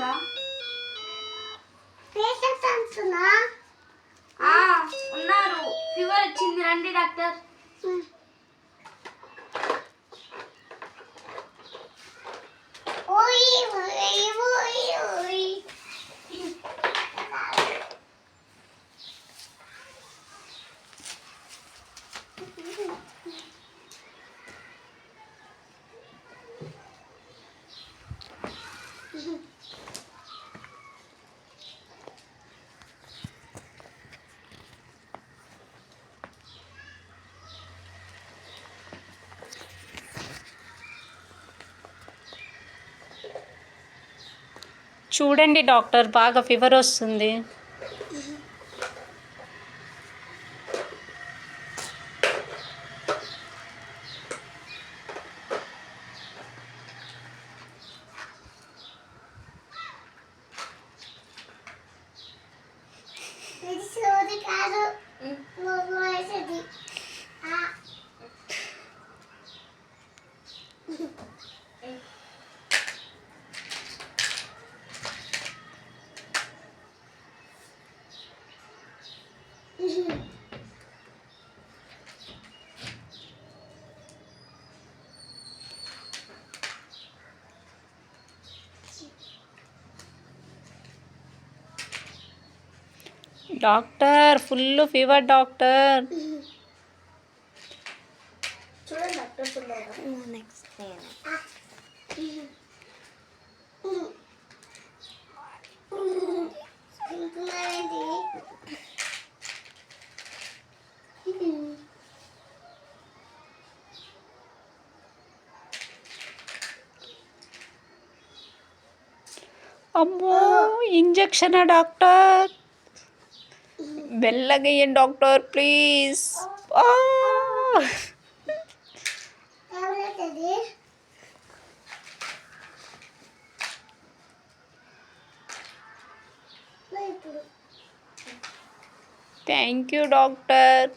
రా ఉన్నారు. ఫీవర్ వచ్చింది, రండి డాక్టర్. చూడండి డాక్టర్, బాగా ఫీవర్ వస్తుంది. Doctor, full fever doctor. చూడండి డాక్టర్, ఫుల్ నెక్స్ట్ అమ్మో, ఇంజెక్షనా డాక్టర్? బెల్లగయ్యండి doctor please. Thank you doctor.